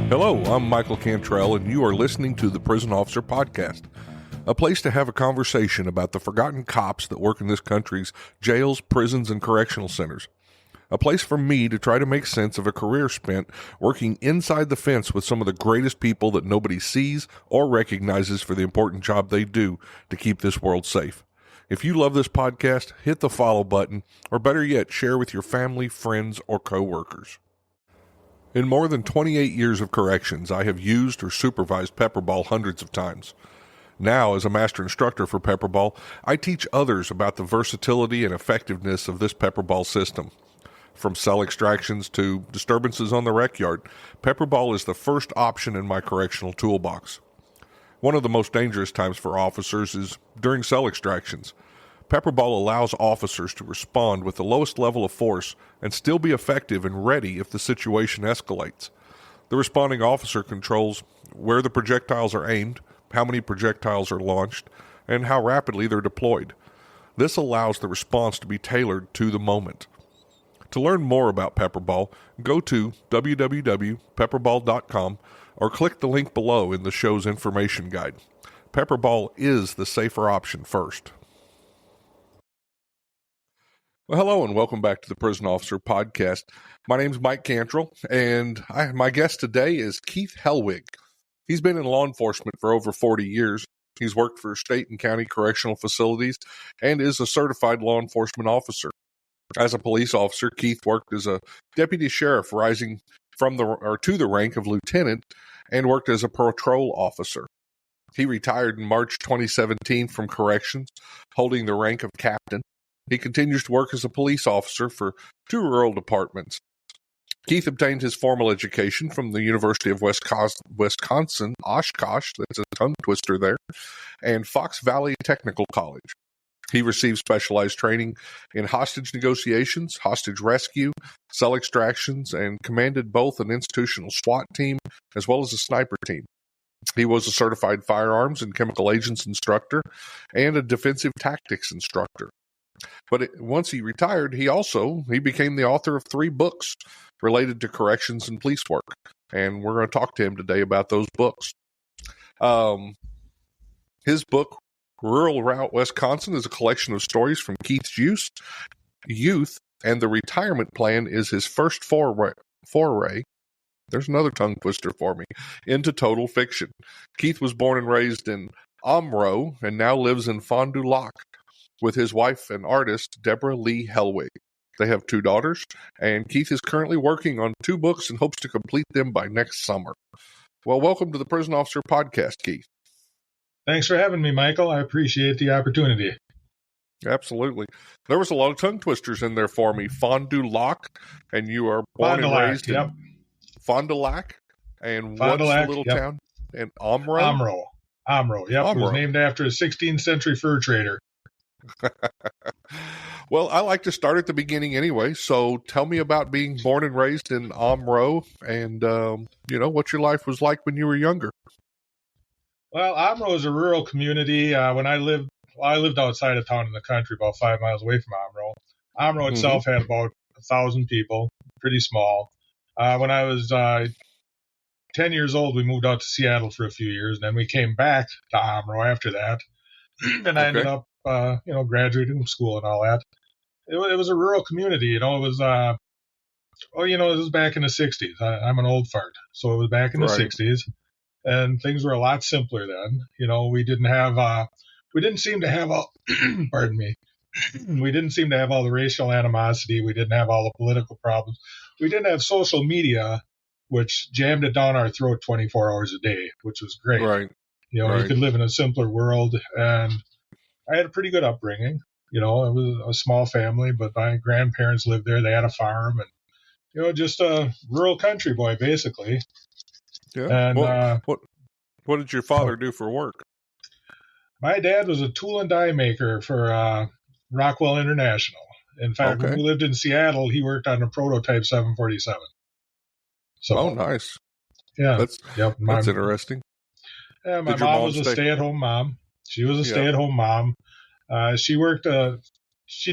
Hello, I'm Michael Cantrell, and you are listening to the Prison Officer Podcast, a place to have a conversation about the forgotten cops that work in this country's jails, prisons, and correctional centers. A place for me to try to make sense of a career spent working inside the fence with some of the greatest people that nobody sees or recognizes for the important job they do to keep this world safe. If you love this podcast, hit the follow button, or better yet, share with your family, friends, or coworkers. In more than 28 years of corrections, I have used or supervised pepperball hundreds of times. Now, as a master instructor for pepperball, I teach others about the versatility and effectiveness of this pepperball system. From cell extractions to disturbances on the rec yard, pepperball is the first option in my correctional toolbox. One of the most dangerous times for officers is during cell extractions. Pepperball allows officers to respond with the lowest level of force and still be effective and ready if the situation escalates. The responding officer controls where the projectiles are aimed, how many projectiles are launched, and how rapidly they're deployed. This allows the response to be tailored to the moment. To learn more about pepperball, go to www.pepperball.com or click the link below in the show's information guide. Pepperball is the safer option first. Well, hello and welcome back to the Prison Officer Podcast. My name's Mike Cantrell, and my guest today is Keith Hellwig. He's been in law enforcement for over 40 years. He's worked for State and County Correctional facilities and is a certified law enforcement officer. As a police officer, Keith worked as a deputy sheriff, rising to the rank of lieutenant, and worked as a patrol officer. He retired in March 2017 from corrections, holding the rank of captain. He continues to work as a police officer for 2 rural departments. Keith obtained his formal education from the University of Wisconsin-Oshkosh, that's a tongue twister there, and Fox Valley Technical College. He received specialized training in hostage negotiations, hostage rescue, cell extractions, and commanded both an institutional SWAT team as well as a sniper team. He was a certified firearms and chemical agents instructor and a defensive tactics instructor. But once he retired, he became the author of 3 books related to corrections and police work. And we're going to talk to him today about those books. His book, Rural Route Wisconsin, is a collection of stories from Keith's youth, and the retirement plan is his first foray. There's another tongue twister for me, into total fiction. Keith was born and raised in Omro and now lives in Fond du Lac with his wife and artist, Deborah Lee Hellwig. They have 2 daughters, and Keith is currently working on 2 books and hopes to complete them by next summer. Well, welcome to the Prison Officer Podcast, Keith. Thanks for having me, Michael. I appreciate the opportunity. Absolutely. There was a lot of tongue twisters in there for me. Fond du Lac, and you are born and raised in Fond du Lac. And what's the little town? And Omro? Omro, yep. Omro. It was named after a 16th century fur trader. Well, I like to start at the beginning anyway, so tell me about being born and raised in Omro and, what your life was like when you were younger. Well, Omro is a rural community. When I lived outside of town in the country, about 5 miles away from Omro. Omro itself had about 1,000 people, pretty small. When I was 10 years old, we moved out to Seattle for a few years, and then we came back to Omro after that. And I ended up, graduating from school and all that. It was a rural community, it was, it was back in the 60s. I'm an old fart, so it was back in the 60s, and things were a lot simpler then. We didn't seem to have all, pardon me, we didn't seem to have all the racial animosity. We didn't have all the political problems. We didn't have social media, which jammed it down our throat 24 hours a day, which was great. Right. You could live in a simpler world, and I had a pretty good upbringing. It was a small family, but my grandparents lived there. They had a farm, and just a rural country boy, basically. Yeah. And what did your father do for work? My dad was a tool and die maker for Rockwell International. In fact, when we lived in Seattle, he worked on a prototype 747. So, nice. Yeah, that's interesting. Yeah, my mom was a stay-at-home mom. She was a stay-at-home mom. She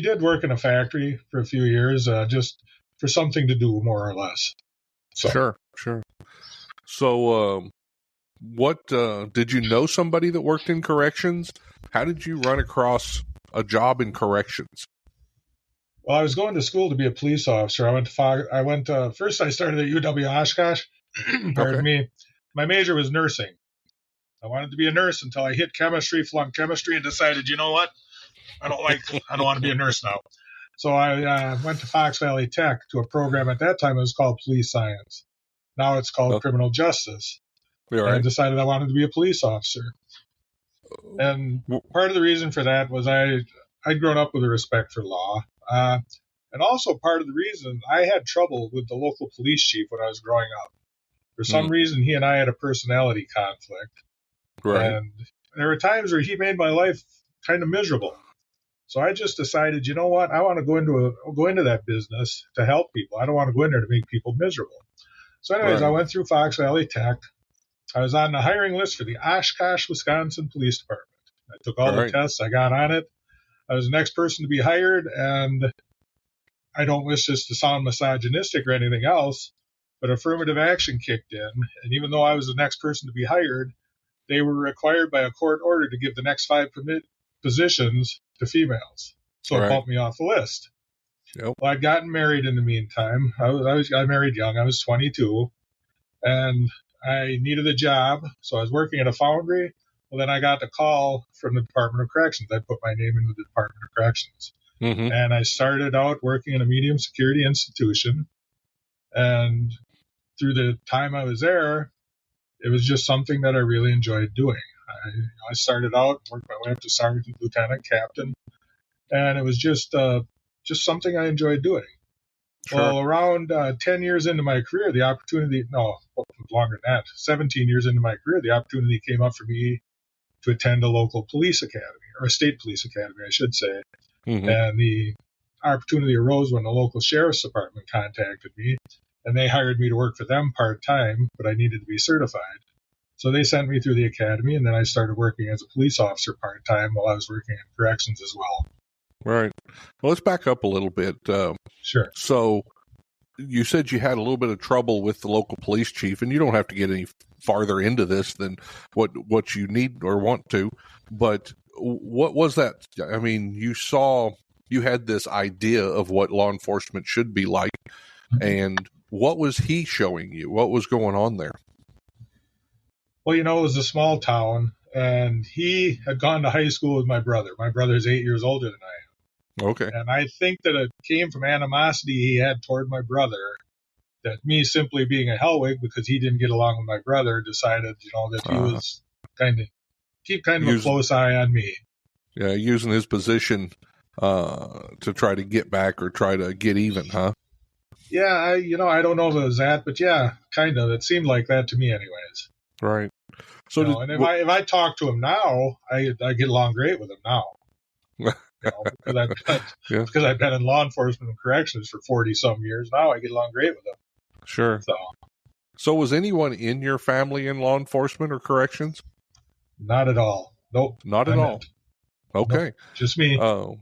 did work in a factory for a few years, just for something to do, more or less. So. Sure. So, what did you know somebody that worked in corrections? How did you run across a job in corrections? Well, I was going to school to be a police officer. First I started at UW-Oshkosh. Pardon me. My major was nursing. I wanted to be a nurse until I hit chemistry, flunked chemistry, and decided, you know what? I don't want to be a nurse now. So I went to Fox Valley Tech to a program at that time. It was called police science. Now it's called criminal justice. Right. And I decided I wanted to be a police officer. And part of the reason for that was I'd grown up with a respect for law. And also part of the reason I had trouble with the local police chief when I was growing up. For some reason, he and I had a personality conflict. Right. And there were times where he made my life kind of miserable. So I just decided, you know what? I want to go into that business to help people. I don't want to go in there to make people miserable. So anyways, I went through Fox Valley Tech. I was on the hiring list for the Oshkosh, Wisconsin Police Department. I took all the tests. I got on it. I was the next person to be hired, and I don't wish this to sound misogynistic or anything else, but affirmative action kicked in, and even though I was the next person to be hired, they were required by a court order to give the next 5 positions to females. So it bumped me off the list. Yep. Well, I'd gotten married in the meantime. I married young. I was 22, and I needed a job, so I was working at a foundry. Well, then I got the call from the Department of Corrections. I put my name into the Department of Corrections. And I started out working in a medium security institution. And through the time I was there, it was just something that I really enjoyed doing. I started out, worked my way up to sergeant, lieutenant, captain, and it was just something I enjoyed doing. Sure. Well, around 10 years into my career, longer than that, 17 years into my career, the opportunity came up for me to attend a local police academy, or a state police academy, I should say. And the opportunity arose when the local sheriff's department contacted me, and they hired me to work for them part-time, but I needed to be certified. So they sent me through the academy, and then I started working as a police officer part-time while I was working in corrections as well. Right. Well, let's back up a little bit. Sure. So you said you had a little bit of trouble with the local police chief, and you don't have to get any farther into this than what you need or want to, but what was that? I mean, you had this idea of what law enforcement should be like, and what was he showing you? What was going on there? Well, it was a small town, and he had gone to high school with my brother. My brother's 8 years older than I am. Okay. And I think that it came from animosity he had toward my brother, that me simply being a Hellwig, because he didn't get along with my brother, decided, that he was keep kind of a close eye on me. Yeah, using his position to try to get back or try to get even, huh? Yeah, I don't know if it was that, but yeah, kind of. It seemed like that to me anyways. Right. So and if I talk to him now, I get along great with him now. Because I've been in law enforcement and corrections for 40-some years now, I get along great with him. Sure. So was anyone in your family in law enforcement or corrections? Not at all. Nope. Not at all. Okay. Nope, just me. Oh.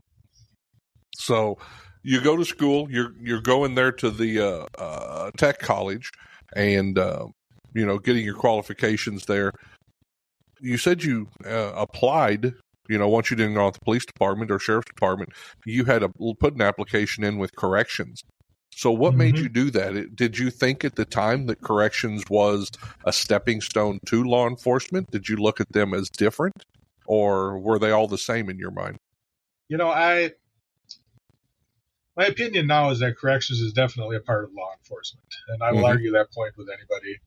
So you go to school, you're going there to the tech college and getting your qualifications there. You said you applied, once you didn't go to the police department or sheriff's department, you had to put an application in with corrections. So what made you do that? Did you think at the time that corrections was a stepping stone to law enforcement? Did you look at them as different, or were they all the same in your mind? My opinion now is that corrections is definitely a part of law enforcement, and I will argue that point with anybody.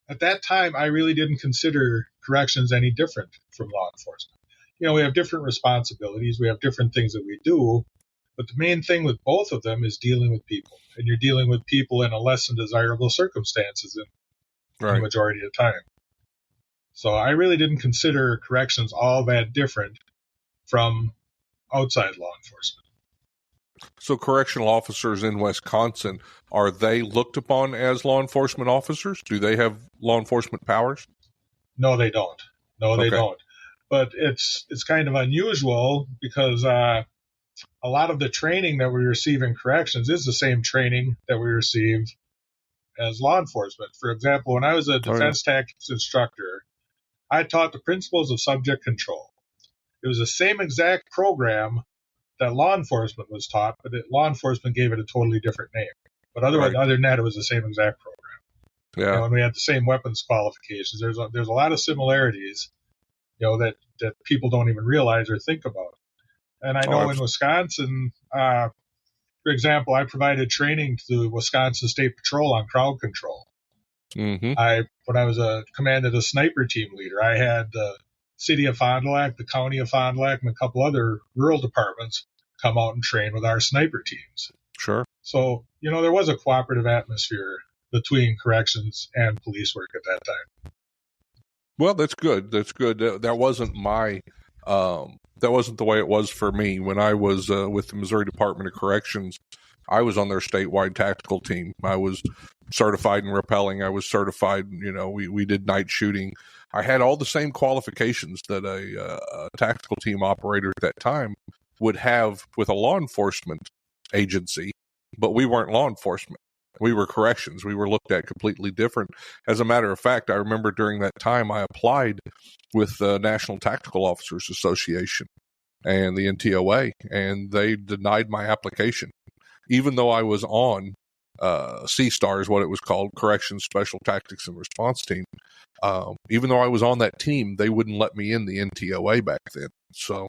At that time, I really didn't consider corrections any different from law enforcement. We have different responsibilities. We have different things that we do. But the main thing with both of them is dealing with people. And you're dealing with people in a less than desirable circumstances in the majority of the time. So I really didn't consider corrections all that different from outside law enforcement. So correctional officers in Wisconsin, are they looked upon as law enforcement officers? Do they have law enforcement powers? No, they don't. They don't. But it's kind of unusual because a lot of the training that we receive in corrections is the same training that we receive as law enforcement. For example, when I was a defense tactics instructor, I taught the principles of subject control. It was the same exact program that law enforcement was taught, but law enforcement gave it a totally different name. But other than that, it was the same exact program. Yeah. And we had the same weapons qualifications. There's a lot of similarities, that people don't even realize or think about. And I know in Wisconsin, for example, I provided training to the Wisconsin State Patrol on crowd control. Mm-hmm. When I was commanded a sniper team leader, I had the city of Fond du Lac, the county of Fond du Lac, and a couple other rural departments come out and train with our sniper teams. Sure. So, there was a cooperative atmosphere between corrections and police work at that time. Well, that's good. That's good. That wasn't that wasn't the way it was for me. When I was with the Missouri Department of Corrections, I was on their statewide tactical team. I was certified in rappelling. I was certified, we did night shooting. I had all the same qualifications that a tactical team operator at that time would have with a law enforcement agency, but we weren't law enforcement. We were corrections. We were looked at completely different. As a matter of fact, I remember during that time I applied with the National Tactical Officers Association and the NTOA, and they denied my application. Even though I was on C-STAR is what it was called, Corrections Special Tactics and Response Team. Even though I was on that team, they wouldn't let me in the NTOA back then. So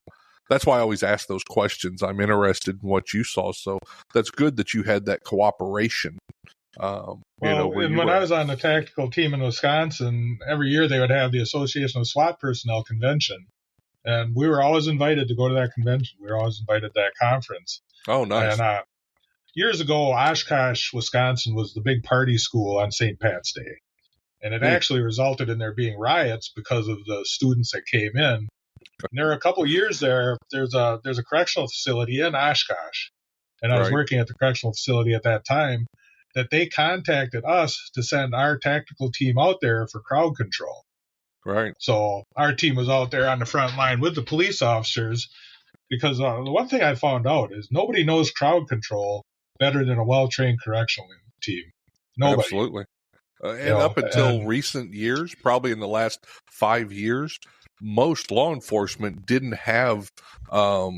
that's why I always ask those questions. I'm interested in what you saw. So that's good that you had that cooperation. When I was on the tactical team in Wisconsin, every year they would have the Association of SWAT Personnel convention. And we were always invited to go to that convention. We were always invited to that conference. Oh, nice. And years ago, Oshkosh, Wisconsin was the big party school on St. Pat's Day. And it actually resulted in there being riots because of the students that came in. And there were a couple of years there. There's a correctional facility in Oshkosh, and I was working at the correctional facility at that time, that they contacted us to send our tactical team out there for crowd control. Right. So our team was out there on the front line with the police officers, because the one thing I found out is nobody knows crowd control better than a well-trained correctional team. Nobody. Absolutely. And up until recent years, probably in the last 5 years, most law enforcement didn't have, a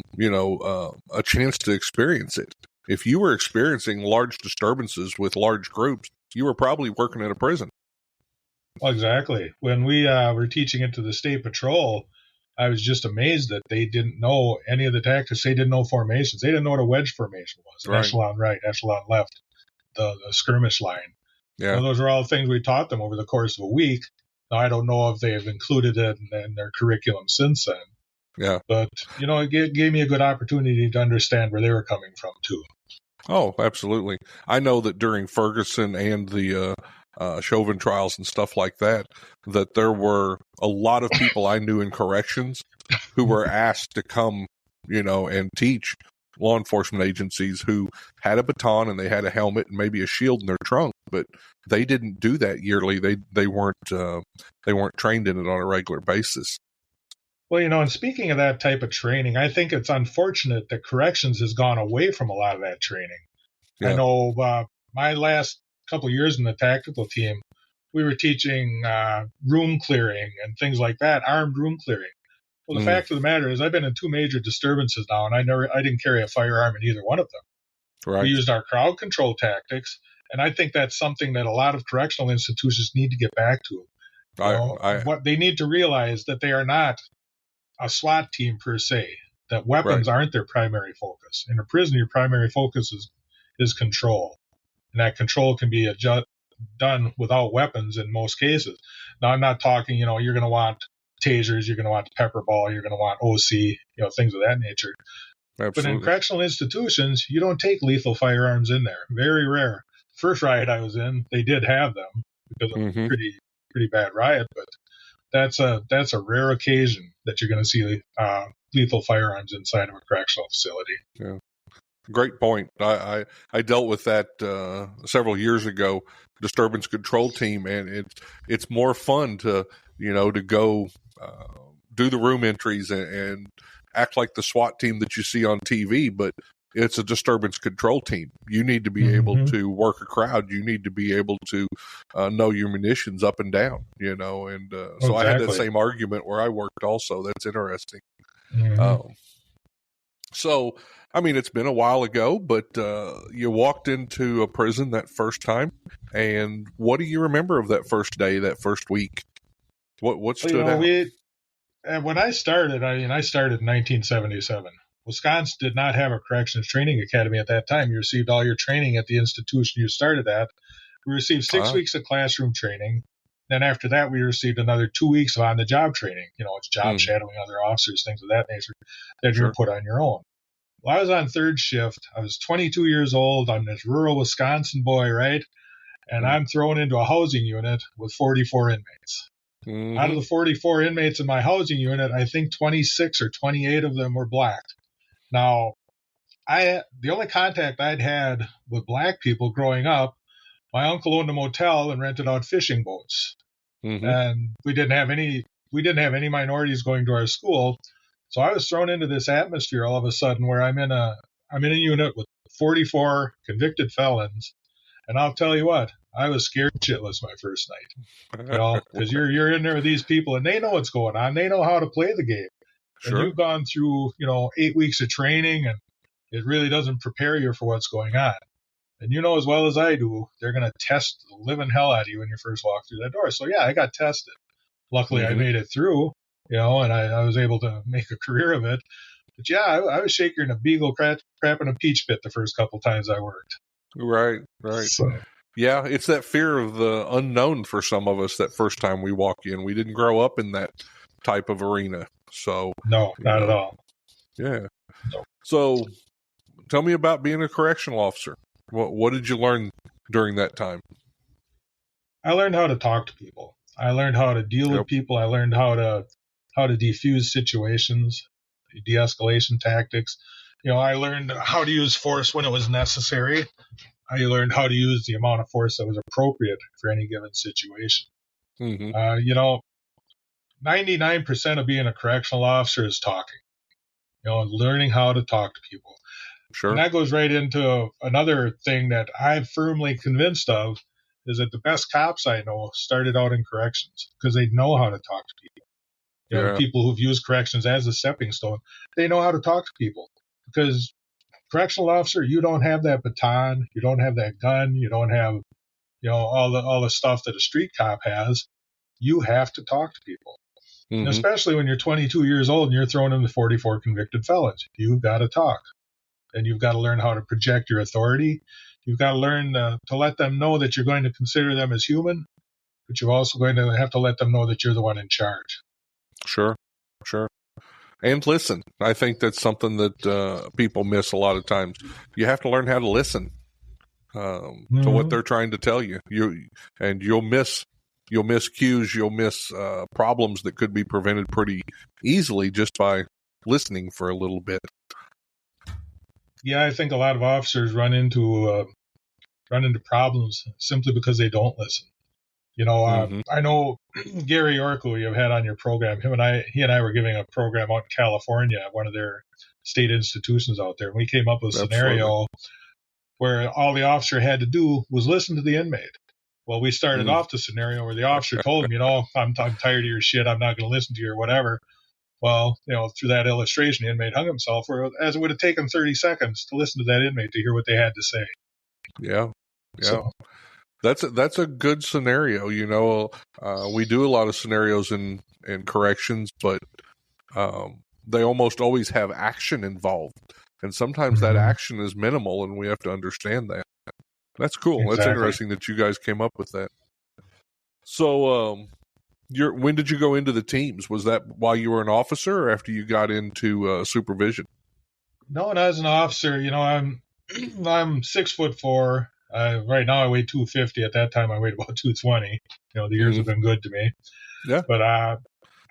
chance to experience it. If you were experiencing large disturbances with large groups, you were probably working in a prison. Exactly. When we were teaching it to the State Patrol, I was just amazed that they didn't know any of the tactics. They didn't know formations. They didn't know what a wedge formation was. Right. Echelon right, echelon left, the skirmish line. Yeah. Those are all things we taught them over the course of a week. Now, I don't know if they have included it in their curriculum since then. Yeah. But, it gave me a good opportunity to understand where they were coming from, too. Oh, absolutely. I know that during Ferguson and the Chauvin trials and stuff like that there were a lot of people I knew in corrections who were asked to come, and teach law enforcement agencies, who had a baton and they had a helmet and maybe a shield in their trunk, but they didn't do that yearly. They weren't trained in it on a regular basis. Well, and speaking of that type of training, I think it's unfortunate that corrections has gone away from a lot of that training. Yeah. I know my last couple of years in the tactical team, we were teaching room clearing and things like that, armed room clearing. Well, the fact of the matter is, I've been in 2 major disturbances now, and I didn't carry a firearm in either one of them. Right. We used our crowd control tactics, and I think that's something that a lot of correctional institutions need to get back to. What they need to realize that they are not a SWAT team per se, that weapons aren't their primary focus. In a prison, your primary focus is control, and that control can be done without weapons in most cases. Now, I'm not talking, you're going to want tasers, you're going to want pepper ball, you're going to want OC, things of that nature. Absolutely. But in correctional institutions, you don't take lethal firearms in there. Very rare. First riot I was in, they did have them because it was a pretty bad riot, but that's a rare occasion that you're going to see lethal firearms inside of a correctional facility. Yeah. Great point. I dealt with that several years ago, disturbance control team, and it's more fun to go do the room entries and act like the SWAT team that you see on TV, but it's a disturbance control team. You need to be able to work a crowd. You need to be able to know your munitions up and down, and so I had that same argument where I worked also. That's interesting. So, I mean, it's been a while ago, but you walked into a prison that first time, and what do you remember of that first day, that first week? What stood out? When I started, I started in 1977. Wisconsin did not have a corrections training academy at that time. You received all your training at the institution you started at. We received 6 weeks of classroom training. Then after that, we received another 2 weeks of on-the-job training. It's job shadowing other officers, things of that nature that you're put on your own. Well, I was on third shift. I was 22 years old. I'm this rural Wisconsin boy, right? And I'm thrown into a housing unit with 44 inmates. Out of the 44 inmates in my housing unit, I think 26 or 28 of them were black. Now, the only contact I'd had with black people growing up, my uncle owned a motel and rented out fishing boats, and we didn't have any minorities going to our school. So I was thrown into this atmosphere all of a sudden where I'm in a unit with 44 convicted felons, and I'll tell you what, I was scared shitless my first night, because you're in there with these people and they know what's going on, they know how to play the game, and you've gone through 8 weeks of training, and it really doesn't prepare you for what's going on. And as well as I do, they're going to test the living hell out of you when you first walk through that door. So, yeah, I got tested. Luckily, I made it through, and I was able to make a career of it. But, yeah, I was shaking a beagle crap in a peach pit the first couple times I worked. Right. So. Yeah, it's that fear of the unknown for some of us that first time we walk in. We didn't grow up in that type of arena. So no, not at all. Yeah. No. So tell me about being a correctional officer. What did you learn during that time? I learned how to talk to people. I learned how to deal with people. I learned how to defuse situations, de-escalation tactics. I learned how to use force when it was necessary. I learned how to use the amount of force that was appropriate for any given situation. 99% of being a correctional officer is talking. Learning how to talk to people. Sure. And that goes right into another thing that I'm firmly convinced of, is that the best cops I know started out in corrections because they know how to talk to people. The people who've used corrections as a stepping stone, they know how to talk to people. Because correctional officer, you don't have that baton, you don't have that gun, you don't have all the stuff that a street cop has. You have to talk to people. And especially when you're 22 years old and you're thrown into 44 convicted felons. You've got to talk. And you've got to learn how to project your authority. You've got to learn to let them know that you're going to consider them as human, but you're also going to have to let them know that you're the one in charge. Sure. And listen. I think that's something that people miss a lot of times. You have to learn how to listen to what they're trying to tell you. You'll miss cues. You'll miss problems that could be prevented pretty easily just by listening for a little bit. Yeah, I think a lot of officers run into problems simply because they don't listen. I know Gary York, who you've had on your program. He and I were giving a program out in California at one of their state institutions out there, and we came up with a scenario where all the officer had to do was listen to the inmate. Well, we started off the scenario where the officer told him, I'm tired of your shit. I'm not going to listen to you or whatever. Well, through that illustration, the inmate hung himself, as it would have taken 30 seconds to listen to that inmate to hear what they had to say. Yeah. So, that's a good scenario. We do a lot of scenarios in corrections, but they almost always have action involved, and sometimes that action is minimal, and we have to understand that. That's cool. Exactly. That's interesting that you guys came up with that. So, when did you go into the teams? Was that while you were an officer or after you got into supervision? No, and as an officer, I'm 6'4". Right now I weigh 250. At that time I weighed about 220. The years have been good to me. Yeah. But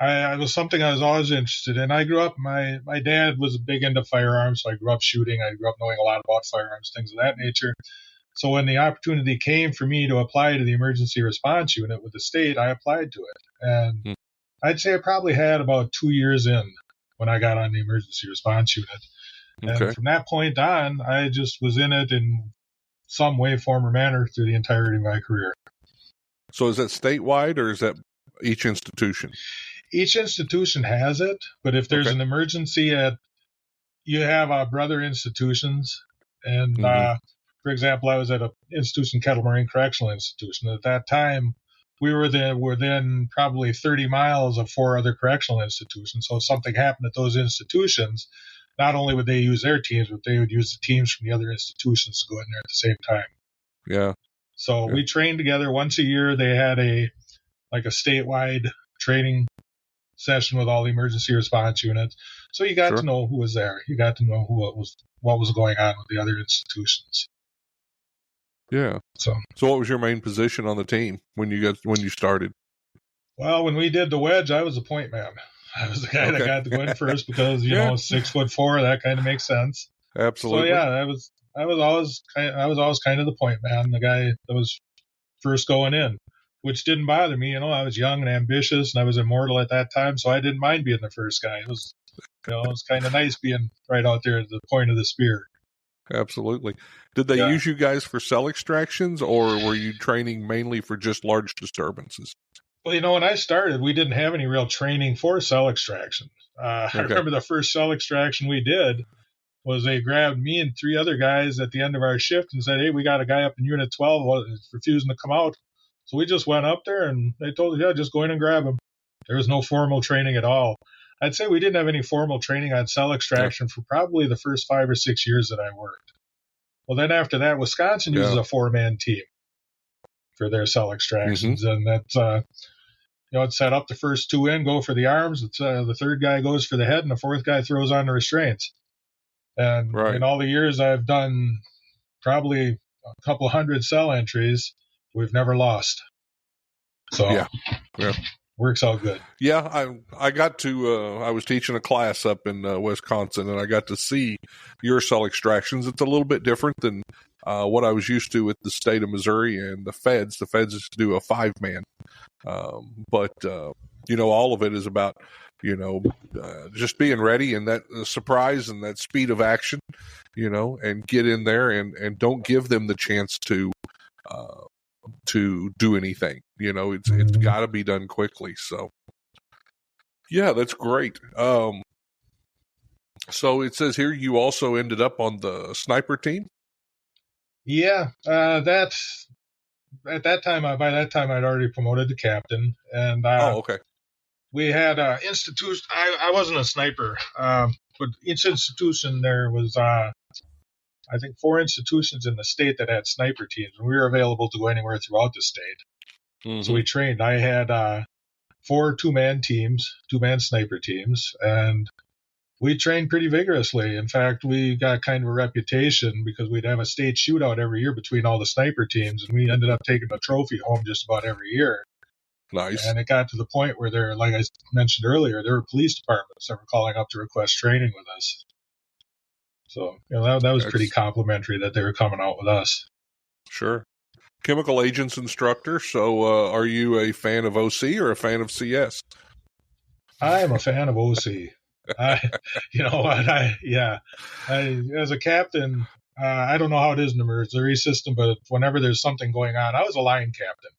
I was something I was always interested in. I grew up, my dad was big into firearms, so I grew up shooting. I grew up knowing a lot about firearms, things of that nature. So when the opportunity came for me to apply to the emergency response unit with the state, I applied to it. And I'd say I probably had about 2 years in when I got on the emergency response unit. And Okay. from that point on, I just was in it in some way, form, or manner through the entirety of my career. So is that statewide or is that each institution? Each institution has it, but if there's Okay. an emergency you have brother institutions. And Mm-hmm. for example, I was at a institution, Kettle Moraine Correctional Institution. At that time, we were within probably 30 miles of 4 other correctional institutions. So if something happened at those institutions, not only would they use their teams, but they would use the teams from the other institutions to go in there at the same time. Yeah. So Yeah. we trained together once a year. They had a statewide training session with all the emergency response units. So you got Sure. to know who was there. You got to know what was going on with the other institutions. Yeah. So what was your main position on the team when you started? well, when we did the wedge, I was the point man. I was the guy that got to go in first because Yeah. 6'4", that kind of makes sense. Absolutely. So yeah, I was always kind of the point man, the guy that was first going in, which didn't bother me. I was young and ambitious, and I was immortal at that time, so I didn't mind being the first guy. It was kind of nice being right out there at the point of the spear. Absolutely. Did they use you guys for cell extractions, or were you training mainly for just large disturbances? Well, when I started, we didn't have any real training for cell extraction. I remember the first cell extraction we did was they grabbed me and 3 other guys at the end of our shift and said, "Hey, we got a guy up in Unit 12 who's refusing to come out." So we just went up there and they told us, "Yeah, just go in and grab him." There was no formal training at all. I'd say we didn't have any formal training on cell extraction for probably the first 5 or 6 years that I worked. Well, then after that, Wisconsin uses a 4-man team for their cell extractions, and that's it's set up. The first 2 in go for the arms. The third guy goes for the head, and the fourth guy throws on the restraints. And in all the years I've done probably a couple hundred cell entries, we've never lost. So works out good. Yeah, I got to I was teaching a class up in Wisconsin, and I got to see your cell extractions. It's a little bit different than what I was used to with the state of Missouri and the feds. The feds used to do a 5-man, but all of it is about just being ready and that surprise and that speed of action, and get in there and don't give them the chance to do anything. It's got to be done quickly. So yeah, that's great. So it says here you also ended up on the sniper team. Yeah, that at that time, by that time I'd already promoted to captain, and okay. We had institution. I wasn't a sniper, but each institution there was I think 4 institutions in the state that had sniper teams, and we were available to go anywhere throughout the state. Mm-hmm. So we trained. I had 4 2-man teams, 2-man sniper teams, and we trained pretty vigorously. In fact, we got kind of a reputation because we'd have a state shootout every year between all the sniper teams, and we ended up taking a trophy home just about every year. Nice. And it got to the point where there, like I mentioned earlier, there were police departments that were calling up to request training with us. So that was pretty complimentary that they were coming out with us. Sure. Chemical agents instructor. So are you a fan of OC or a fan of CS? I am a fan of OC. As a captain, I don't know how it is in the Missouri system, but whenever there's something going on, I was a line captain.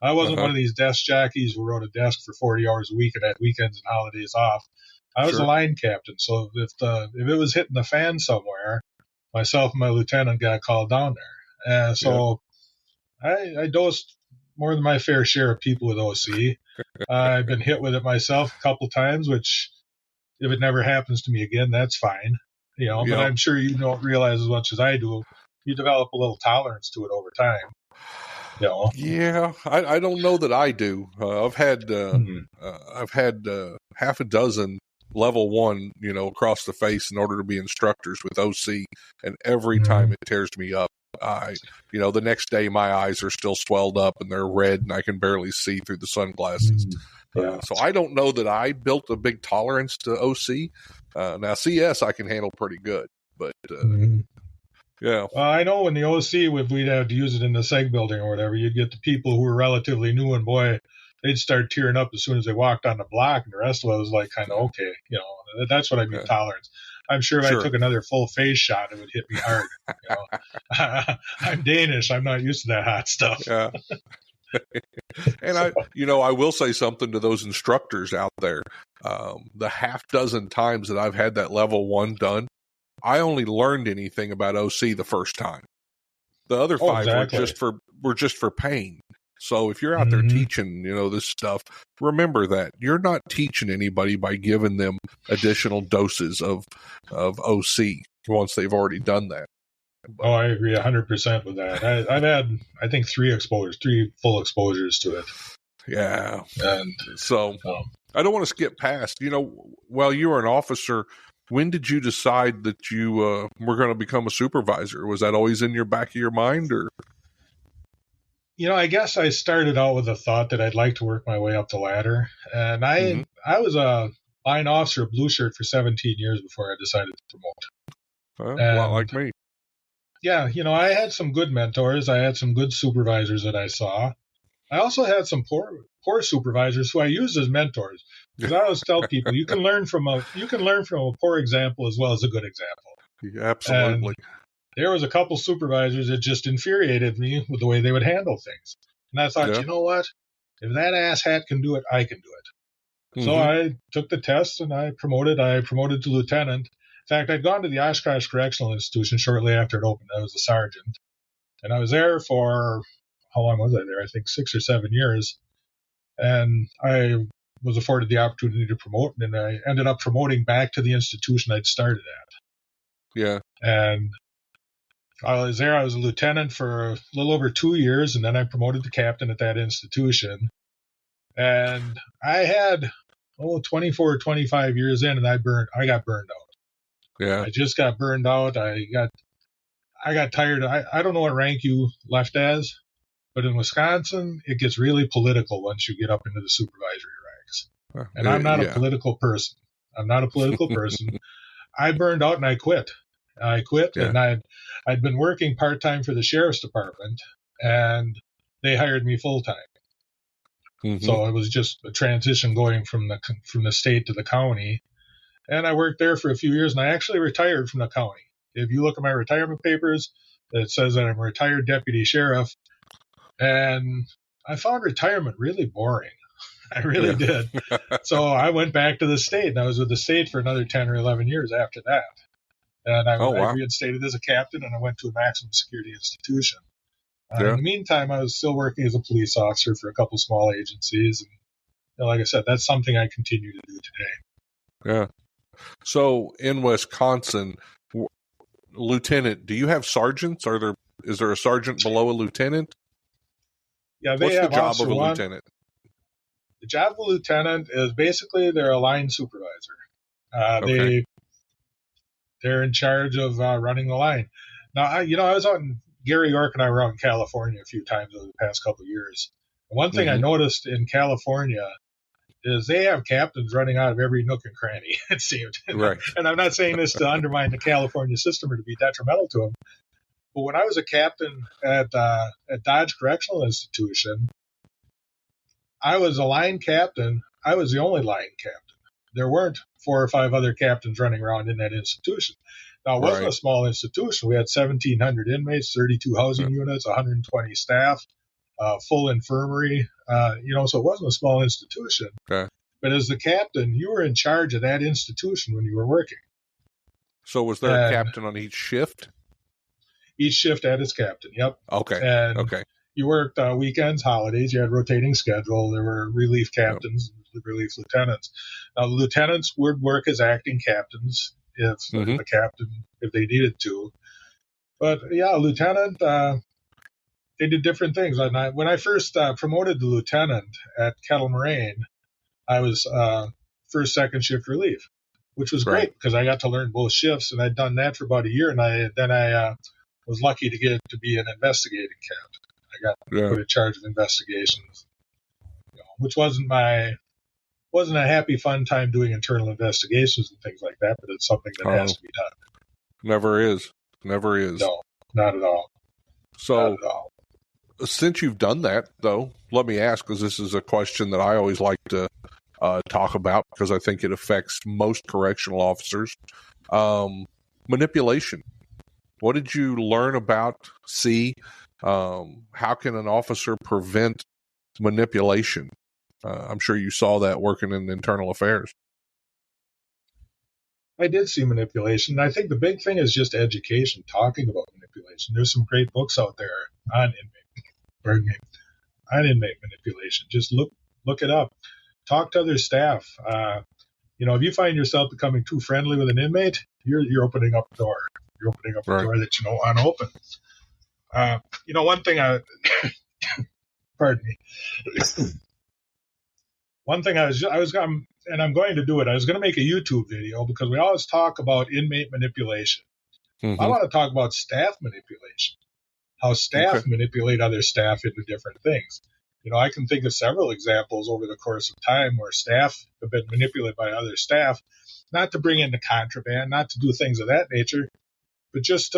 I wasn't one of these desk jockeys who rode a desk for 40 hours a week and had weekends and holidays off. I was a line captain, so if it was hitting the fan somewhere, myself and my lieutenant got called down there. I dosed more than my fair share of people with OC. I've been hit with it myself a couple times, which if it never happens to me again, that's fine. But I'm sure you don't realize as much as I do. You develop a little tolerance to it over time. Yeah, I don't know that I do. I've had half a dozen level 1, across the face in order to be instructors with OC, and every time it tears me up. The next day my eyes are still swelled up and they're red and I can barely see through the sunglasses. So I don't know that I built a big tolerance to OC. Now CS I can handle pretty good, but yeah. I know in the OC, if we'd have to use it in the seg building or whatever, you'd get the people who were relatively new, and boy, they'd start tearing up as soon as they walked on the block, and the rest of it was like kind of okay. That's what I mean, tolerance. I'm sure if I took another full face shot, it would hit me hard. I'm Danish. I'm not used to that hot stuff. Yeah. And I will say something to those instructors out there. The half dozen times that I've had that level 1 done, I only learned anything about OC the first time. The other 5 were just for pain. So if you're out there teaching, this stuff, remember that you're not teaching anybody by giving them additional doses of OC once they've already done that. But, I agree 100% with that. I've had, I think, 3 full exposures to it. Yeah. And so I don't want to skip past, while you were an officer, when did you decide that you were going to become a supervisor? Was that always in your back of your mind, or? I guess I started out with the thought that I'd like to work my way up the ladder. And I was a line officer, blue shirt, for 17 years before I decided to promote. A lot like me. Yeah, I had some good mentors. I had some good supervisors that I saw. I also had some poor supervisors who I used as mentors. Because I always tell people, you can learn from a poor example as well as a good example. Yeah, absolutely. And there was a couple supervisors that just infuriated me with the way they would handle things. And I thought, you know what? If that asshat can do it, I can do it. So I took the test and I promoted to lieutenant. In fact, I'd gone to the Oshkosh Correctional Institution shortly after it opened. I was a sergeant. And I was there for, how long was I there? I think 6 or 7 years. And I was afforded the opportunity to promote, and I ended up promoting back to the institution I'd started at. Yeah. And I was there. I was a lieutenant for a little over 2 years, and then I promoted to captain at that institution. And I had 24 or 25 years in, and I got burned out. Yeah. I just got burned out. I got tired. I don't know what rank you left as, but in Wisconsin, it gets really political once you get up into the supervisory ranks. And I'm not a political person. I burned out and I quit. And I'd been working part-time for the sheriff's department, and they hired me full-time. So it was just a transition going from the state to the county. And I worked there for a few years, and I actually retired from the county. If you look at my retirement papers, it says that I'm a retired deputy sheriff. And I found retirement really boring. I really did. So I went back to the state, and I was with the state for another 10 or 11 years after that. And I reinstated as a captain, and I went to a maximum security institution. In the meantime, I was still working as a police officer for a couple small agencies. And like I said, that's something I continue to do today. Yeah. So in Wisconsin, lieutenant, do you have sergeants? Is there a sergeant below a lieutenant? Yeah, what's the job of a lieutenant? The job of a lieutenant is basically they're a line supervisor. They're in charge of running the line. Now, I was out in Gary York, and I were out in California a few times over the past couple of years. And one thing I noticed in California is they have captains running out of every nook and cranny, it seemed. Right. And I'm not saying this to undermine the California system or to be detrimental to them. But when I was a captain at Dodge Correctional Institution, I was a line captain. I was the only line captain. There weren't 4 or 5 other captains running around in that institution. Now, it wasn't a small institution. We had 1,700 inmates, 32 housing units, 120 staff, full infirmary. So it wasn't a small institution. Okay. But as the captain, you were in charge of that institution when you were working. So was there a captain on each shift? Each shift had its captain, yep. Okay. And you worked weekends, holidays. You had rotating schedule. There were relief captains, relief lieutenants. Now, the lieutenants would work as acting captains if the captain, if they needed to. But, a lieutenant, they did different things. When I first promoted to lieutenant at Kettle Moraine, I was first, second shift relief, which was great because I got to learn both shifts, and I'd done that for about a year, and I was lucky to get to be an investigating captain. I got put in charge of investigations, which wasn't a happy, fun time doing internal investigations and things like that, but it's something that has to be done. Never is. No, not at all. So, not at all. Since you've done that, though, let me ask, because this is a question that I always like to talk about, because I think it affects most correctional officers. Manipulation. What did you learn about how can an officer prevent manipulation? I'm sure you saw that working in internal affairs. I did see manipulation. I think the big thing is just education, talking about manipulation. There's some great books out there on inmate manipulation. Just look it up. Talk to other staff. If you find yourself becoming too friendly with an inmate, you're opening up a door. You're opening up a door that you don't want to open. One thing pardon me. One thing I'm going to do it. I was going to make a YouTube video because we always talk about inmate manipulation. Mm-hmm. I want to talk about staff manipulation, how staff manipulate other staff into different things. I can think of several examples over the course of time where staff have been manipulated by other staff, not to bring in the contraband, not to do things of that nature, but just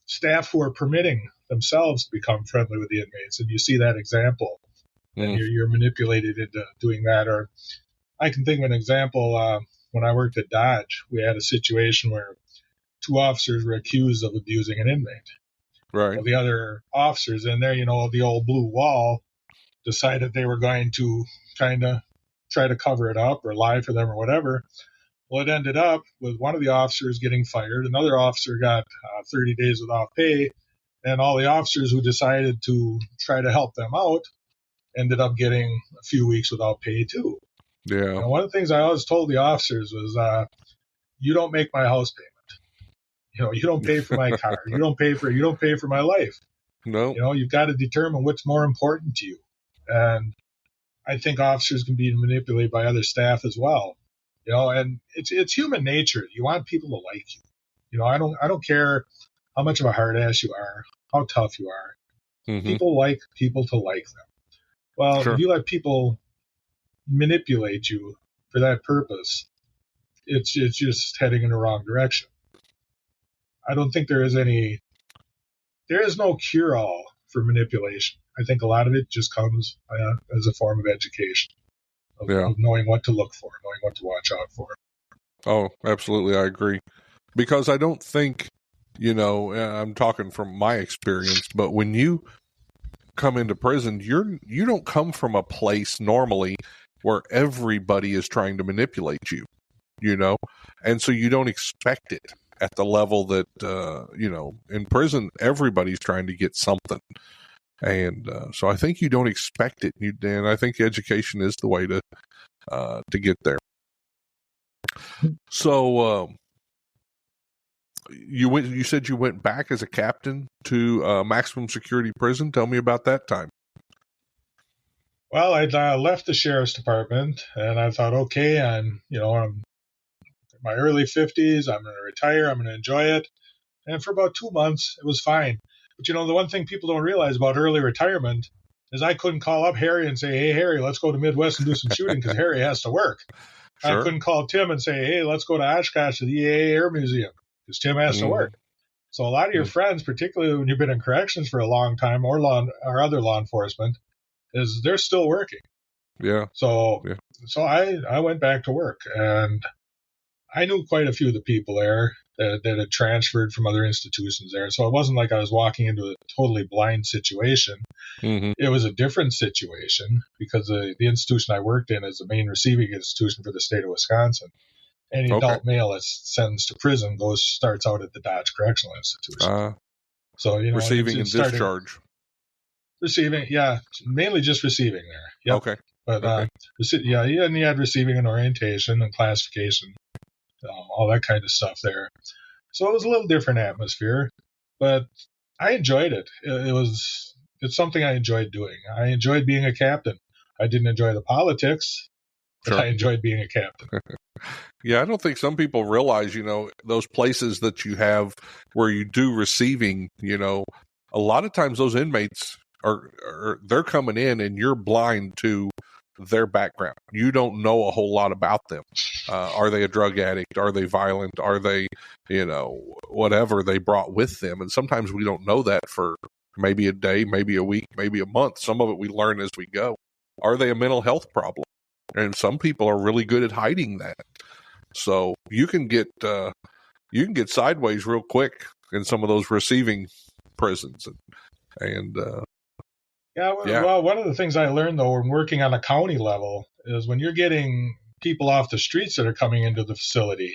staff who are permitting themselves to become friendly with the inmates. And you see that example, and you're manipulated into doing that. Or I can think of an example. When I worked at Dodge, we had a situation where 2 officers were accused of abusing an inmate. Right. Well, the other officers in there, the old blue wall, decided they were going to kind of try to cover it up or lie for them or whatever. Well, it ended up with one of the officers getting fired. Another officer got 30 days without pay. And all the officers who decided to try to help them out ended up getting a few weeks without pay too. Yeah. And one of the things I always told the officers was, you don't make my house payment. You don't pay for my car. You don't pay for my life. No. You've got to determine what's more important to you. And I think officers can be manipulated by other staff as well. And it's human nature. You want people to like you. I don't care how much of a hard ass you are, how tough you are. Mm-hmm. People like people to like them. Well, if you let people manipulate you for that purpose, it's just heading in the wrong direction. I don't think there is no cure-all for manipulation. I think a lot of it just comes as a form of education, of knowing what to look for, knowing what to watch out for. Oh, absolutely. I agree. Because I don't think, I'm talking from my experience, but when you come into prison, you don't come from a place normally where everybody is trying to manipulate you, and so you don't expect it at the level that, in prison, everybody's trying to get something. And so I think you don't expect it. And I think education is the way to get there. So you said you went back as a captain to maximum security prison. Tell me about that time. Well, I left the sheriff's department and I thought, okay, I'm in my early 50s. I'm going to retire. I'm going to enjoy it. And for about 2 months, it was fine. But, the one thing people don't realize about early retirement is I couldn't call up Harry and say, hey, Harry, let's go to Midwest and do some shooting because Harry has to work. Sure. I couldn't call Tim and say, hey, let's go to Oshkosh to the EAA Air Museum because Tim has to work. So a lot of your friends, particularly when you've been in corrections for a long time or other law enforcement, is they're still working. Yeah. So I went back to work, and I knew quite a few of the people there that had transferred from other institutions there. So it wasn't like I was walking into a totally blind situation. Mm-hmm. It was a different situation because the institution I worked in is the main receiving institution for the state of Wisconsin. Any adult male that's sentenced to prison starts out at the Dodge Correctional Institution. So, receiving and discharge. Receiving, yeah, mainly just receiving there. Yep. Okay. But, and you had receiving and orientation and classification. All that kind of stuff there. So it was a little different atmosphere, but I enjoyed it. It's something I enjoyed doing. I enjoyed being a captain. I didn't enjoy the politics, but I enjoyed being a captain. Yeah, I don't think some people realize, those places that you have where you do receiving, a lot of times those inmates they're coming in and you're blind to their background. You don't know a whole lot about them. Are they a drug addict? Are they violent? Are they, whatever they brought with them? And sometimes we don't know that for maybe a day, maybe a week, maybe a month. Some of it we learn as we go. Are they a mental health problem? And some people are really good at hiding that. So you can get you can get sideways real quick in some of those receiving prisons. Well, one of the things I learned, though, when working on a county level is when you're getting people off the streets that are coming into the facility,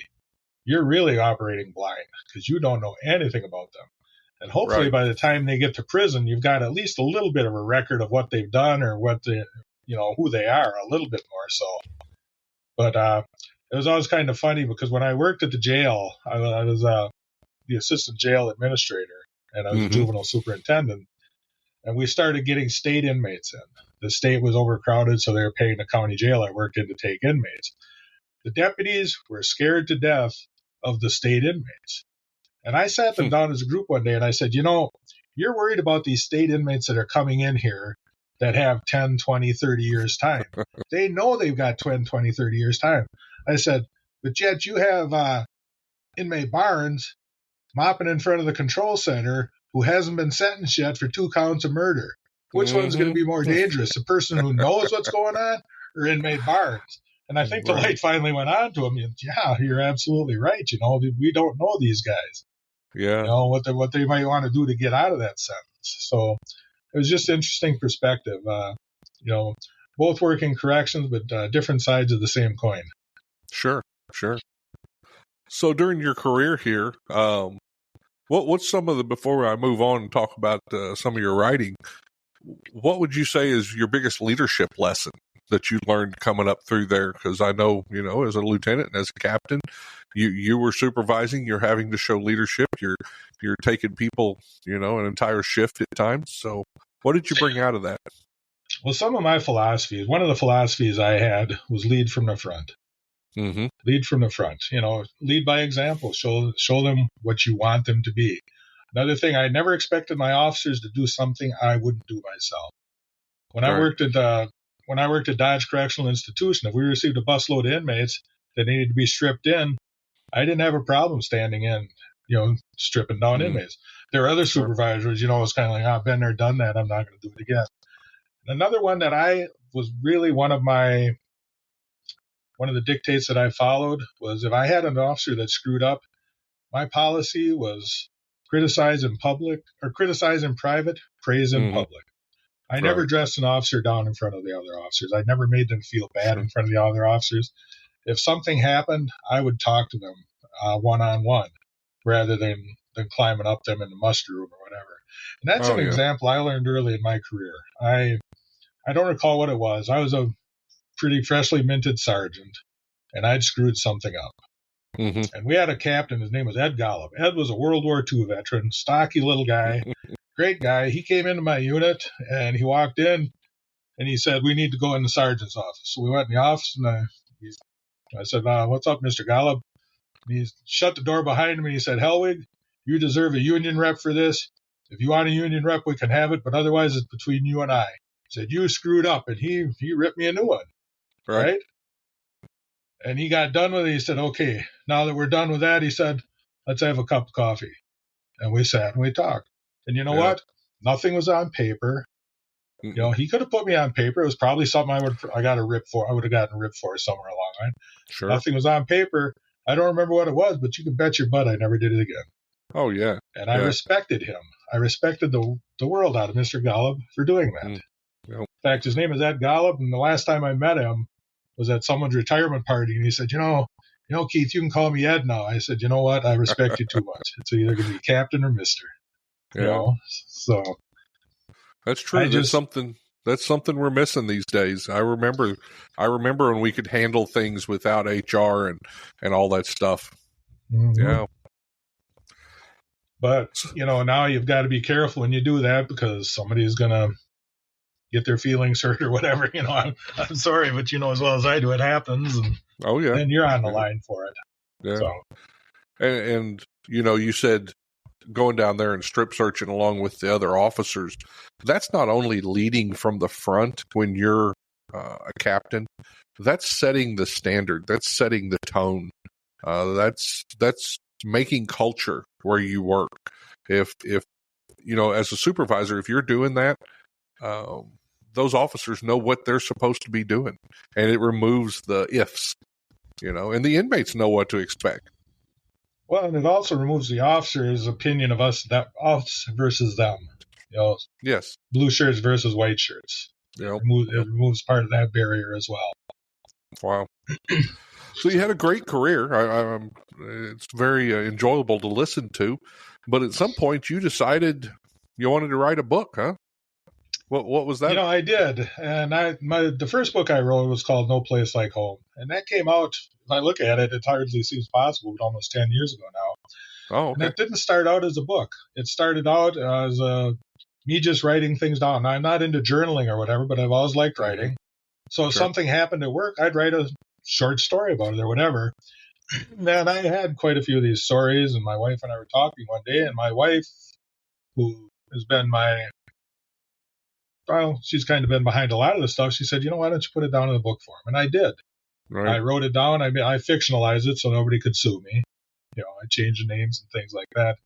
you're really operating blind because you don't know anything about them. And hopefully by the time they get to prison, you've got at least a little bit of a record of what they've done or who they are, a little bit more so. But it was always kind of funny because when I worked at the jail, I was the assistant jail administrator and I was a juvenile superintendent. And we started getting state inmates in. The state was overcrowded, so they were paying the county jail I worked in to take inmates. The deputies were scared to death of the state inmates. And I sat them down as a group one day and I said, you're worried about these state inmates that are coming in here that have 10, 20, 30 years time. They know they've got 10, 20, 30 years time. I said, but yet you have inmate Barnes mopping in front of the control center who hasn't been sentenced yet for 2 counts of murder. Which one's going to be more dangerous, a person who knows what's going on or inmate Barnes? And I think the light finally went on to him. Yeah, you're absolutely right. We don't know these guys. Yeah. What they might want to do to get out of that sentence. So it was just interesting perspective. Both working corrections, but different sides of the same coin. Sure. So during your career here, what's some of before I move on and talk about some of your writing, what would you say is your biggest leadership lesson that you learned coming up through there? Because I know, as a lieutenant and as a captain, you were supervising, you're having to show leadership, you're taking people, an entire shift at times. So what did you bring out of that? Well, some of my philosophies, one of the philosophies I had was lead from the front. Mm-hmm. Lead from the front, lead by example, show them what you want them to be. Another thing, I never expected my officers to do something I wouldn't do myself. When I worked at Dodge Correctional Institution, if we received a busload of inmates that needed to be stripped in, I didn't have a problem standing in, stripping down inmates. There are other supervisors, it's kind of like, I've been there, done that, I'm not going to do it again. Another one that I was really one of the dictates that I followed was if I had an officer that screwed up, my policy was criticize in public or criticize in private, praise in public. I never dressed an officer down in front of the other officers. I never made them feel bad in front of the other officers. If something happened, I would talk to them one-on-one rather than climbing up them in the muster room or whatever. And that's an example I learned early in my career. I don't recall what it was. I was a pretty freshly minted sergeant, and I'd screwed something up. Mm-hmm. And we had a captain. His name was Ed Golub. Ed was a World War II veteran, stocky little guy, great guy. He came into my unit, and he walked in, and he said, we need to go in the sergeant's office. So we went in the office, and I said, what's up, Mr. Golub? And he shut the door behind him, and he said, Hellwig, you deserve a union rep for this. If you want a union rep, we can have it, but otherwise it's between you and I. He said, you screwed up, and he ripped me a new one. Right? And he got done with it. He said, okay, now that we're done with that, he said, let's have a cup of coffee. And we sat and we talked. And you know what? Nothing was on paper. He could have put me on paper. It was probably something I would have gotten a rip for somewhere along the line. Sure. Nothing was on paper. I don't remember what it was, but you can bet your butt I never did it again. Oh, yeah. And I respected him. I respected the world out of Mr. Golub for doing that. In fact, his name is Ed Golub, and the last time I met him was at someone's retirement party, and he said, Keith, you can call me Ed now. I said, you know what? I respect you too much. It's either going to be Captain or Mister. So that's true. That's something we're missing these days. I remember when we could handle things without HR and all that stuff. Mm-hmm. Yeah. But, now you've got to be careful when you do that because somebody's going to get their feelings hurt or whatever. I'm sorry, but as well as I do, it happens. And, and you're on the line for it. Yeah. So. And you said going down there and strip searching along with the other officers, that's not only leading from the front when you're a captain, that's setting the standard. That's setting the tone. That's making culture where you work. If as a supervisor, if you're doing that, those officers know what they're supposed to be doing, and it removes the ifs, and the inmates know what to expect. Well, and it also removes the officer's opinion of us versus them. Yes. Blue shirts versus white shirts. Yep. It removes part of that barrier as well. Wow. So you had a great career. It's very enjoyable to listen to. But at some point, you decided you wanted to write a book, huh? What was that? I did, and the first book I wrote was called No Place Like Home, and that came out. If I look at it, it hardly seems possible, but almost 10 years ago now. Oh, okay. And it didn't start out as a book. It started out as me just writing things down. Now, I'm not into journaling or whatever, but I've always liked writing. So if something happened at work, I'd write a short story about it or whatever. And I had quite a few of these stories, and my wife and I were talking one day, and my wife, who has been she's kind of been behind a lot of the stuff. She said, why don't you put it down in the book form? And I did. Right. I wrote it down. I fictionalized it so nobody could sue me. I changed the names and things like that.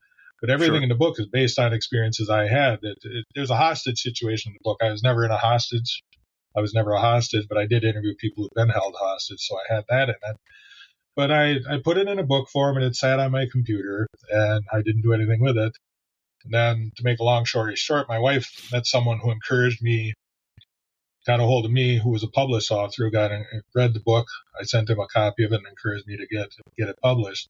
But everything in the book is based on experiences I had. There's a hostage situation in the book. I was never a hostage, but I did interview people who've been held hostage, so I had that in it. But I put it in a book form, and it sat on my computer, and I didn't do anything with it. And then, to make a long story short, my wife met someone who encouraged me, got a hold of me, who was a published author, who read the book. I sent him a copy of it and encouraged me to get it published.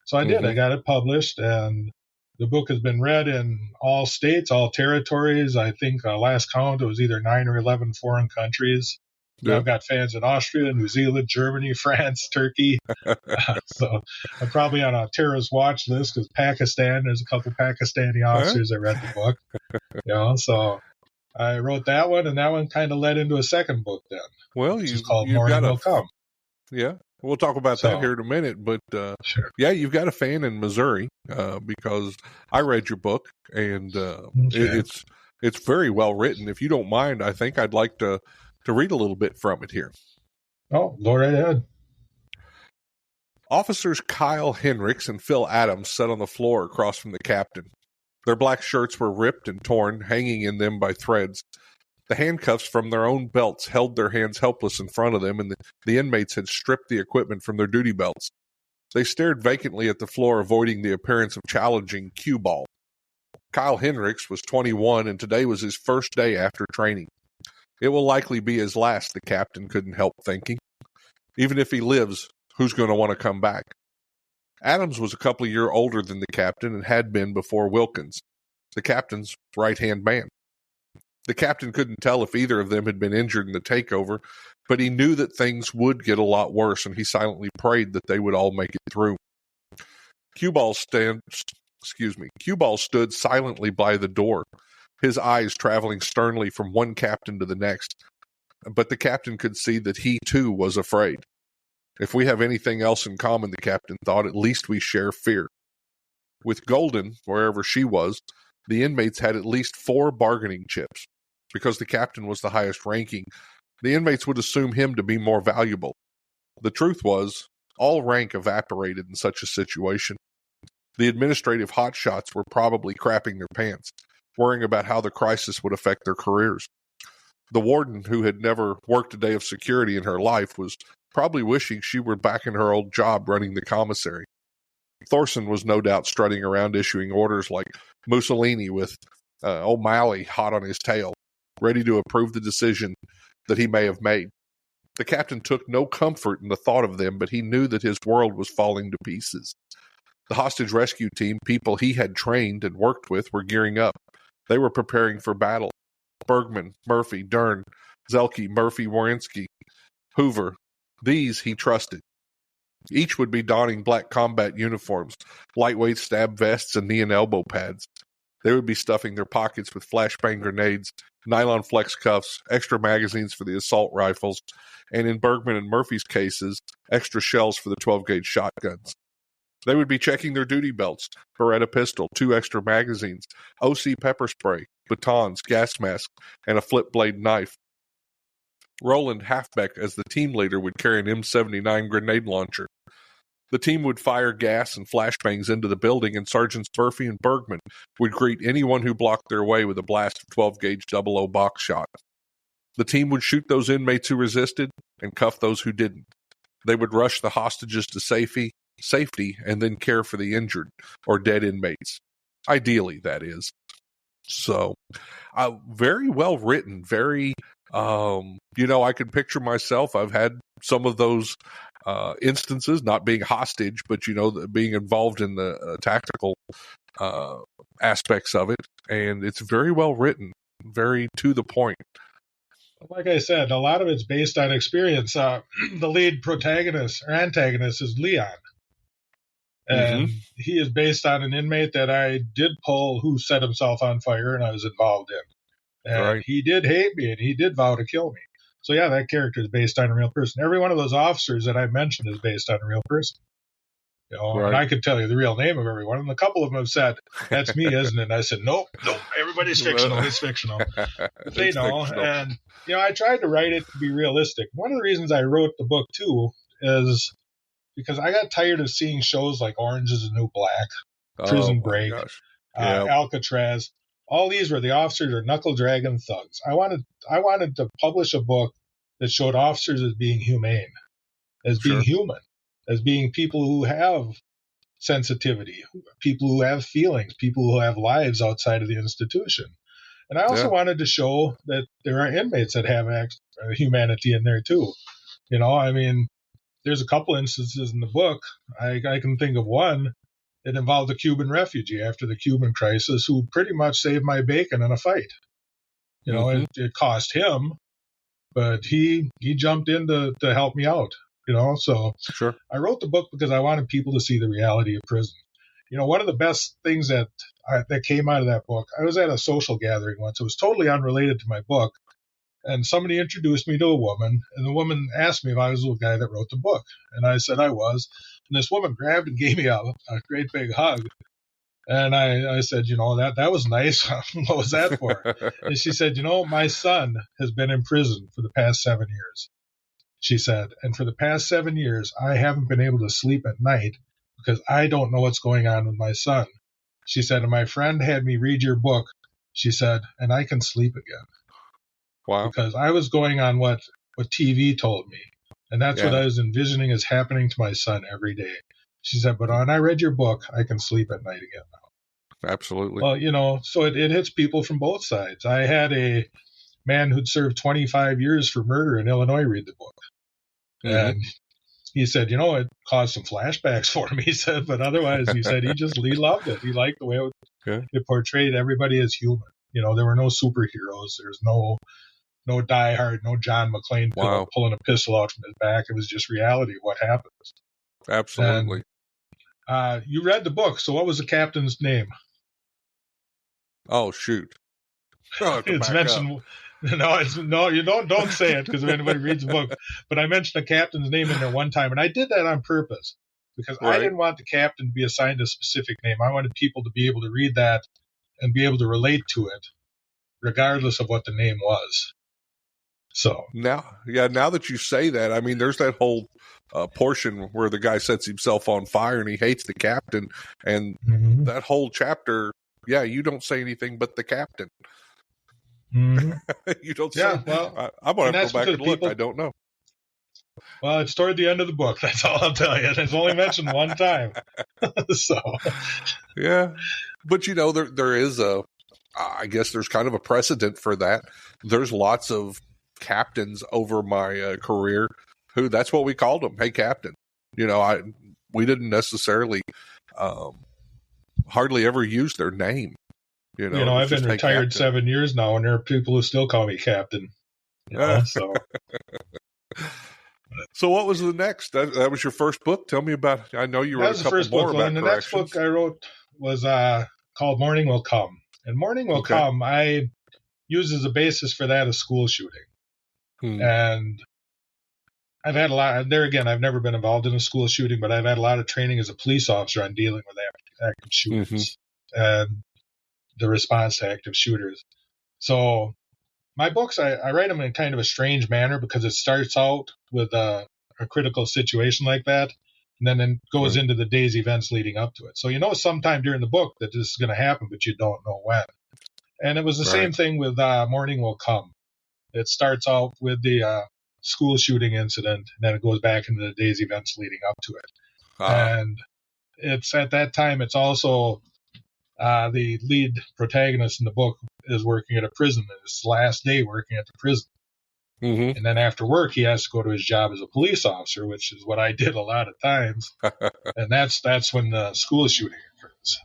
So I did. I got it published, and the book has been read in all states, all territories. I think last count, it was either 9 or 11 foreign countries. Yeah. I've got fans in Austria, New Zealand, Germany, France, Turkey. So I'm probably on a terrorist watch list because Pakistan, there's a couple Pakistani officers that read the book. So I wrote that one, and that one kind of led into a second book then. Well, which is called Morning Will Come. Yeah. We'll talk about that here in a minute, but yeah, you've got a fan in Missouri because I read your book, and it's very well written. If you don't mind, I think I'd like to read a little bit from it here. Oh, go right ahead. Officers Kyle Hendricks and Phil Adams sat on the floor across from the captain. Their black shirts were ripped and torn, hanging in them by threads. The handcuffs from their own belts held their hands helpless in front of them, and the inmates had stripped the equipment from their duty belts. They stared vacantly at the floor, avoiding the appearance of challenging cue ball. Kyle Hendricks was 21, and today was his first day after training. It will likely be his last, the captain couldn't help thinking. Even if he lives, who's going to want to come back? Adams was a couple of years older than the captain and had been before Wilkins, the captain's right-hand man. The captain couldn't tell if either of them had been injured in the takeover, but he knew that things would get a lot worse, and he silently prayed that they would all make it through. Cue Ball stood silently by the door, his eyes traveling sternly from one captain to the next. But the captain could see that he, too, was afraid. If we have anything else in common, the captain thought, at least we share fear. With Golden, wherever she was, the inmates had at least 4 bargaining chips. Because the captain was the highest ranking, the inmates would assume him to be more valuable. The truth was, all rank evaporated in such a situation. The administrative hotshots were probably crapping their pants, worrying about how the crisis would affect their careers. The warden, who had never worked a day of security in her life, was probably wishing she were back in her old job running the commissary. Thorson was no doubt strutting around issuing orders like Mussolini with O'Malley hot on his tail, ready to approve the decision that he may have made. The captain took no comfort in the thought of them, but he knew that his world was falling to pieces. The hostage rescue team, people he had trained and worked with, were gearing up. They were preparing for battle. Bergman, Murphy, Dern, Zelke, Murphy, Warinsky, Hoover. These he trusted. Each would be donning black combat uniforms, lightweight stab vests, and knee and elbow pads. They would be stuffing their pockets with flashbang grenades, nylon flex cuffs, extra magazines for the assault rifles, and in Bergman and Murphy's cases, extra shells for the 12-gauge shotguns. They would be checking their duty belts, Beretta pistol, 2 extra magazines, OC pepper spray, batons, gas mask, and a flip blade knife. Roland Halfbeck, as the team leader, would carry an M79 grenade launcher. The team would fire gas and flashbangs into the building, and Sergeants Murphy and Bergman would greet anyone who blocked their way with a blast of 12-gauge 00 box shot. The team would shoot those inmates who resisted and cuff those who didn't. They would rush the hostages to safety safety and then care for the injured or dead inmates. Ideally, that is. So, very well written, very, I can picture myself. I've had some of those instances, not being hostage, but, being involved in the tactical aspects of it. And it's very well written, very to the point. Like I said, a lot of it's based on experience. The lead protagonist or antagonist is Leon. And he is based on an inmate that I did pull who set himself on fire and I was involved in. And he did hate me and he did vow to kill me. So, yeah, that character is based on a real person. Every one of those officers that I mentioned is based on a real person. And I could tell you the real name of everyone. And a couple of them have said, that's me, isn't it? And I said, nope, everybody's fictional. It's fictional. But they know. Fictional. And, I tried to write it to be realistic. One of the reasons I wrote the book, too, is because I got tired of seeing shows like Orange is the New Black, Prison Break, Alcatraz. All these where the officers are knuckle-dragging thugs. I wanted to publish a book that showed officers as being humane, as being human, as being people who have sensitivity, people who have feelings, people who have lives outside of the institution. And I also wanted to show that there are inmates that have humanity in there, too. There's a couple instances in the book. I can think of one. It involved a Cuban refugee after the Cuban crisis who pretty much saved my bacon in a fight. It cost him, but he jumped in to help me out. So I wrote the book because I wanted people to see the reality of prison. One of the best things that came out of that book, I was at a social gathering once. It was totally unrelated to my book. And somebody introduced me to a woman, and the woman asked me if I was the guy that wrote the book. And I said I was. And this woman grabbed and gave me a great big hug. And I said, that was nice. What was that for? And she said, my son has been in prison for the past 7 years. She said, and for the past 7 years, I haven't been able to sleep at night because I don't know what's going on with my son. She said, and my friend had me read your book. She said, and I can sleep again. Wow. Because I was going on what TV told me. And that's what I was envisioning is happening to my son every day. She said, but when I read your book, I can sleep at night again now. Absolutely. Well, so it hits people from both sides. I had a man who'd served 25 years for murder in Illinois read the book. And he said, it caused some flashbacks for him, he said. But otherwise, he said he loved it. He liked the way it portrayed everybody as human. There were no superheroes. There's no Die Hard, no John McClane pulling a pistol out from his back. It was just reality of what happens. Absolutely. And, you read the book, so what was the captain's name? Oh, shoot. It's mentioned. No, you don't say it because if anybody reads the book. But I mentioned the captain's name in there one time, and I did that on purpose because I didn't want the captain to be assigned a specific name. I wanted people to be able to read that and be able to relate to it, regardless of what the name was. So now that you say that, I mean, there's that whole portion where the guy sets himself on fire and he hates the captain, and that whole chapter. Yeah, you don't say anything but the captain. You don't say. Well, I'm going to go back and look. I don't know. Well, it's toward the end of the book. That's all I'll tell you. It's only mentioned one time. So, yeah, but there is I guess there's kind of a precedent for that. There's lots of captains over my career who that's what we called them. Hey, captain. We didn't necessarily hardly ever use their name. I've been retired 7 years now, and there are people who still call me captain. So. So what was the next? That was your first book. Tell me about it. I know you wrote a couple more about corrections. The next book I wrote was called Morning Will Come. And Morning Will Come, I use as a basis for that a school shooting. And I've had a lot, there again, I've never been involved in a school shooting, but I've had a lot of training as a police officer on dealing with active shooters and the response to active shooters. So my books, I write them in kind of a strange manner because it starts out with a critical situation like that, and then it goes into the day's events leading up to it. So sometime during the book that this is going to happen, but you don't know when. And it was the same thing with Morning Will Come. It starts out with the school shooting incident, and then it goes back into the day's events leading up to it. And it's at that time, it's also the lead protagonist in the book is working at a prison. It's his last day working at the prison. Mm-hmm. And then after work, he has to go to his job as a police officer, which is what I did a lot of times. And that's when the school shooting occurs.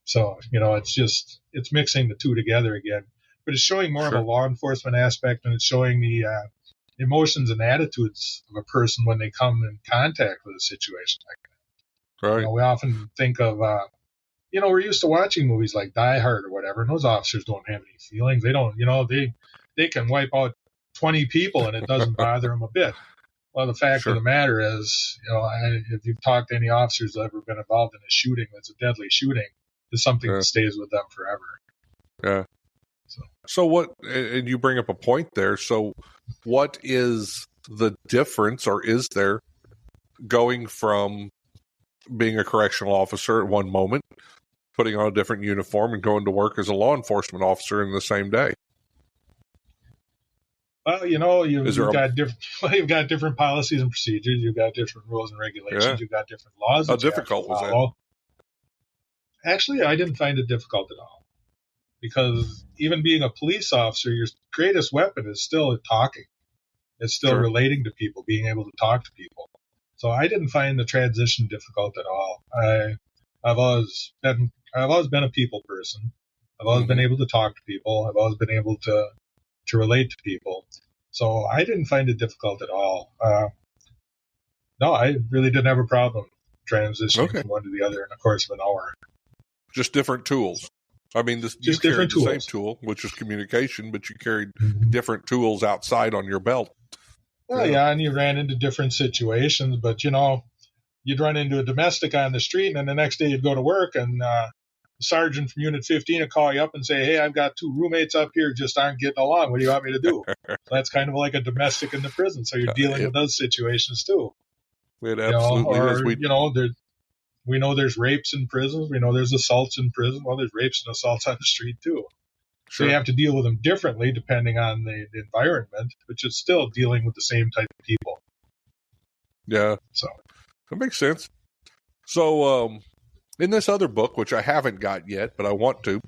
So, it's mixing the two together again. But it's showing more of a law enforcement aspect, and it's showing the emotions and attitudes of a person when they come in contact with a situation like that. Right. We often think of, we're used to watching movies like Die Hard or whatever, and those officers don't have any feelings. They don't, they can wipe out 20 people and it doesn't bother them a bit. Well, the fact of the matter is, if you've talked to any officers that have ever been involved in a shooting that's a deadly shooting, it's something that stays with them forever. Yeah. So what, and you bring up a point there, so what is the difference, or is there, going from being a correctional officer at one moment, putting on a different uniform, and going to work as a law enforcement officer in the same day? Well, you've got different policies and procedures. You've got different rules and regulations. Yeah. You've got different laws. How difficult was that? Actually, I didn't find it difficult at all, because even being a police officer, your greatest weapon is still talking. It's still relating to people, being able to talk to people. So I didn't find the transition difficult at all. I've always been a people person. I've always been able to talk to people. I've always been able to relate to people. So I didn't find it difficult at all. No, I really didn't have a problem transitioning from one to the other in the course of an hour. Just different tools. I mean, you carried the same tool, which is communication, but you carried different tools outside on your belt. Well, yeah, and you ran into different situations, but, you'd run into a domestic on the street, and then the next day you'd go to work, and the sergeant from Unit 15 would call you up and say, "Hey, I've got 2 roommates up here just aren't getting along. What do you want me to do?" So that's kind of like a domestic in the prison, so you're dealing with those situations too. It absolutely is. We know there's rapes in prisons. We know there's assaults in prison. Well, there's rapes and assaults on the street too. So you have to deal with them differently depending on the environment, which is still dealing with the same type of people. Yeah. So that makes sense. So in this other book, which I haven't got yet, but I want to,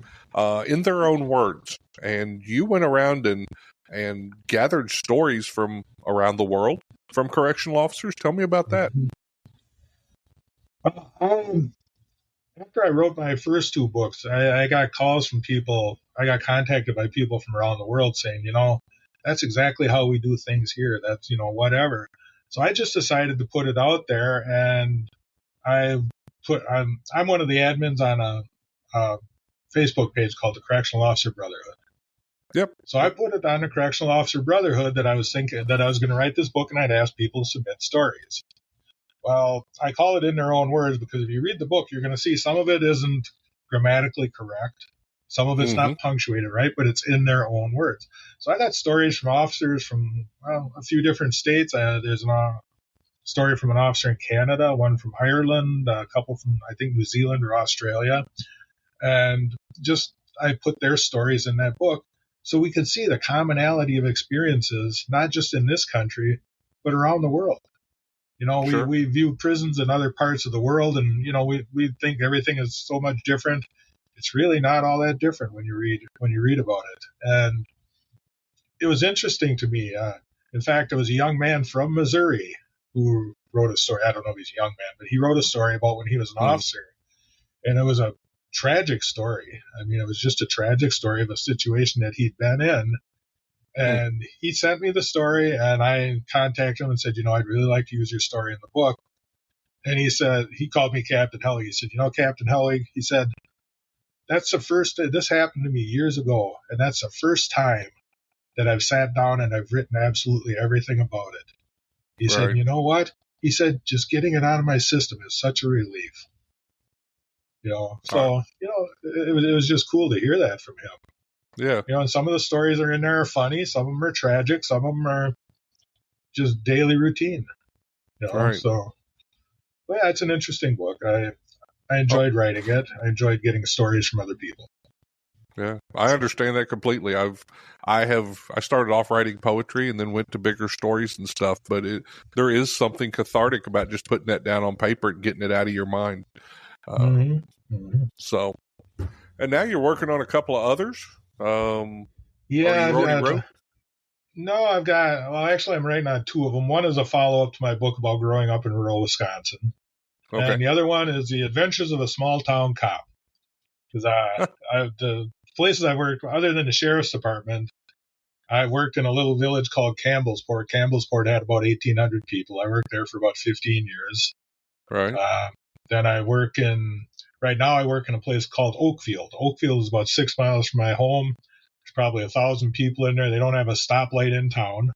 In Their Own Words, and you went around and gathered stories from around the world from correctional officers. Tell me about that. After I wrote my first 2 books, I got calls from people. I got contacted by people from around the world saying, that's exactly how we do things here. That's, whatever. So I just decided to put it out there, and I'm one of the admins on a Facebook page called the Correctional Officer Brotherhood. Yep. So I put it on the Correctional Officer Brotherhood that I was thinking that I was going to write this book, and I'd ask people to submit stories. Well, I call it In Their Own Words because if you read the book, you're going to see some of it isn't grammatically correct. Some of it's not punctuated right, but it's in their own words. So I got stories from officers from a few different states. There's a story from an officer in Canada, one from Ireland, a couple from, I think, New Zealand or Australia. And just I put their stories in that book so we could see the commonality of experiences, not just in this country, but around the world. We view prisons in other parts of the world, and, we think everything is so much different. It's really not all that different when you read about it. And it was interesting to me. In fact, it was a young man from Missouri who wrote a story. I don't know if he's a young man, but he wrote a story about when he was an officer. And it was a tragic story. I mean, it was just a tragic story of a situation that he'd been in. And he sent me the story, and I contacted him and said, I'd really like to use your story in the book. And he called me Captain Hellwig. He said, Captain Hellwig, he said, this happened to me years ago, and that's the first time that I've sat down and I've written absolutely everything about it. He said, you know what? He said, just getting it out of my system is such a relief. It was just cool to hear that from him. Yeah. And some of the stories are in there are funny. Some of them are tragic. Some of them are just daily routine. So, yeah, it's an interesting book. I enjoyed writing it. I enjoyed getting stories from other people. Yeah, I understand that completely. I started off writing poetry and then went to bigger stories and stuff, but there is something cathartic about just putting that down on paper and getting it out of your mind. So, and now you're working on a couple of others. Yeah, you already wrote? No, actually, I'm writing on two of them. One is a follow-up to my book about growing up in rural Wisconsin. Okay. And the other one is The Adventures of a Small Town Cop. Because the places I worked, other than the sheriff's department, I worked in a little village called Campbellsport. Campbellsport had about 1,800 people. I worked there for about 15 years. Right. Then right now I work in a place called Oakfield. Oakfield is about 6 miles from my home. There's probably 1,000 people in there. They don't have a stoplight in town.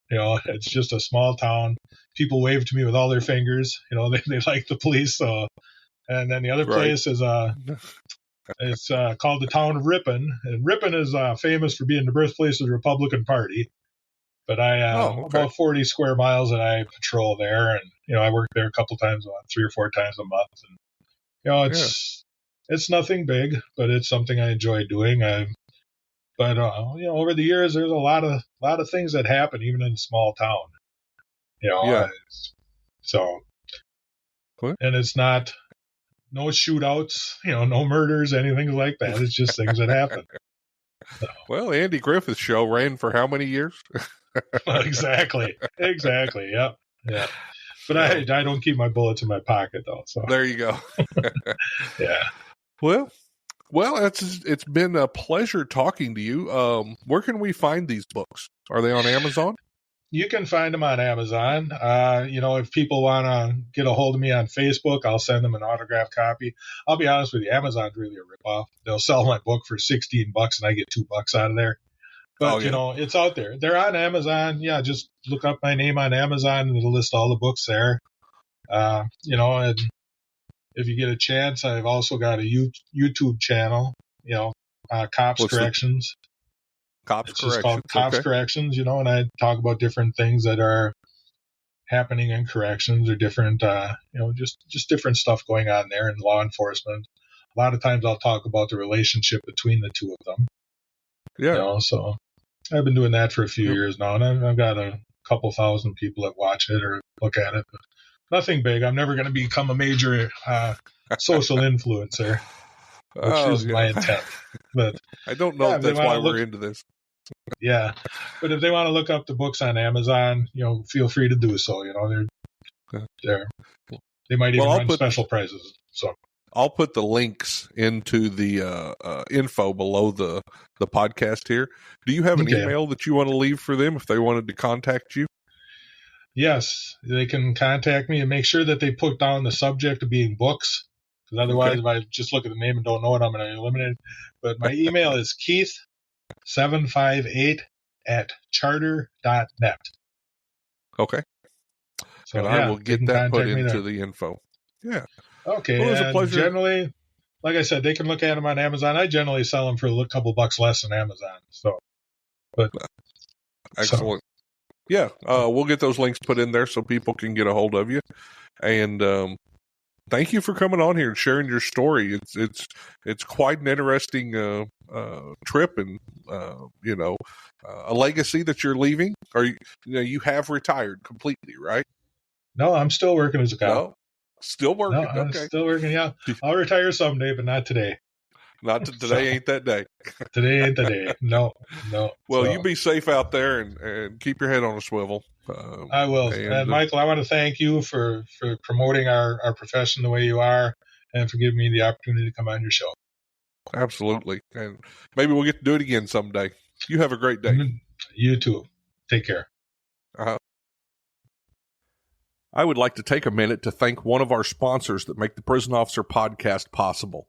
It's just a small town. People wave to me with all their fingers. They like the police. So, and then the other place is it's called the town of Ripon. And Ripon is famous for being the birthplace of the Republican Party. But about 40 square miles that I patrol there, and I work there a couple times, 3 or 4 times a month. And it's nothing big, but it's something I enjoy doing. But over the years, there's a lot of things that happen, even in a small town. So, and it's not no shootouts, no murders, anything like that. It's just things that happen. So. Well, Andy Griffith's show ran for how many years? Exactly. Yeah. But I don't keep my bullets in my pocket though. So there you go. Yeah. Well, it's been a pleasure talking to you. Where can we find these books? Are they on Amazon? You can find them on Amazon. If people want to get a hold of me on Facebook, I'll send them an autographed copy. I'll be honest with you, Amazon's really a ripoff. They'll sell my book for $16 and I get $2 out of there. But, it's out there. They're on Amazon. Yeah, just look up my name on Amazon and it'll list all the books there. And if you get a chance, I've also got a YouTube channel, Cops Corrections. It's just called Cops Corrections, and I talk about different things that are happening in corrections or different, just different stuff going on there in law enforcement. A lot of times I'll talk about the relationship between the two of them. Yeah. So I've been doing that for a few years now, and I've got a couple thousand people that watch it or look at it. But nothing big. I'm never going to become a major social influencer, which is my intent. But I don't know if that's why we're into this. Yeah, but if they want to look up the books on Amazon, feel free to do so. They might even run special prizes. So I'll put the links into the info below the podcast here. Do you have an email that you want to leave for them if they wanted to contact you? Yes, they can contact me and make sure that they put down the subject of being books. Because otherwise, if I just look at the name and don't know it, I'm going to eliminate it. But my email is keith758@charter.net. Okay. So and I will get that put into the info. Yeah. Okay. Well, it was a pleasure. Generally, like I said, they can look at them on Amazon. I generally sell them for a couple bucks less than Amazon. Excellent. Yeah. We'll get those links put in there so people can get a hold of you. And thank you for coming on here and sharing your story. It's quite an interesting trip and a legacy that you're leaving. Or you have retired completely, right? No, I'm still working as a cop. No, still working. No, I'm still working. Yeah, I'll retire someday, but not today. Not today. Ain't that day. Today ain't the day. No. Well, you be safe out there and keep your head on a swivel. I will. And Michael, I want to thank you for promoting our profession the way you are and for giving me the opportunity to come on your show. Absolutely. And maybe we'll get to do it again someday. You have a great day. You too. Take care. I would like to take a minute to thank one of our sponsors that make the Prison Officer podcast possible.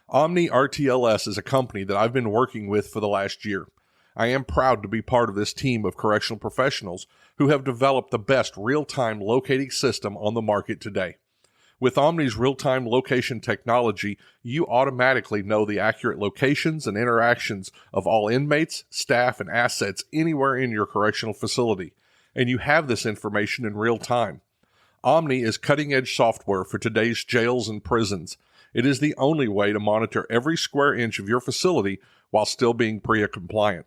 Omni RTLS is a company that I've been working with for the last year. I am proud to be part of this team of correctional professionals who have developed the best real-time locating system on the market today. With Omni's real-time location technology, you automatically know the accurate locations and interactions of all inmates, staff, and assets anywhere in your correctional facility, and you have this information in real time. Omni is cutting-edge software for today's jails and prisons. It is the only way to monitor every square inch of your facility while still being PREA compliant.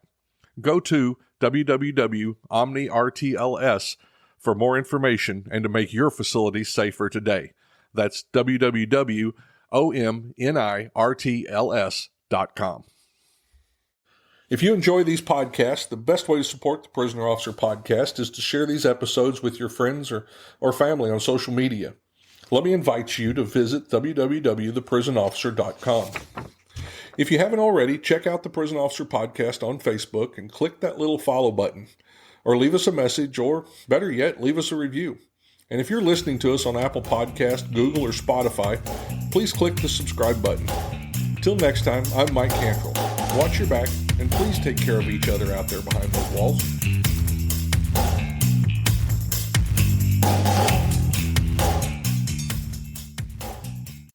Go to www.omnirtls for more information and to make your facility safer today. That's www.omnirtls.com. If you enjoy these podcasts, the best way to support the Prisoner Officer Podcast is to share these episodes with your friends or family on social media. Let me invite you to visit www.theprisonofficer.com. If you haven't already, check out the Prison Officer Podcast on Facebook and click that little follow button. Or leave us a message, or better yet, leave us a review. And if you're listening to us on Apple Podcasts, Google, or Spotify, please click the subscribe button. Until next time, I'm Mike Cantrell. Watch your back, and please take care of each other out there behind those walls.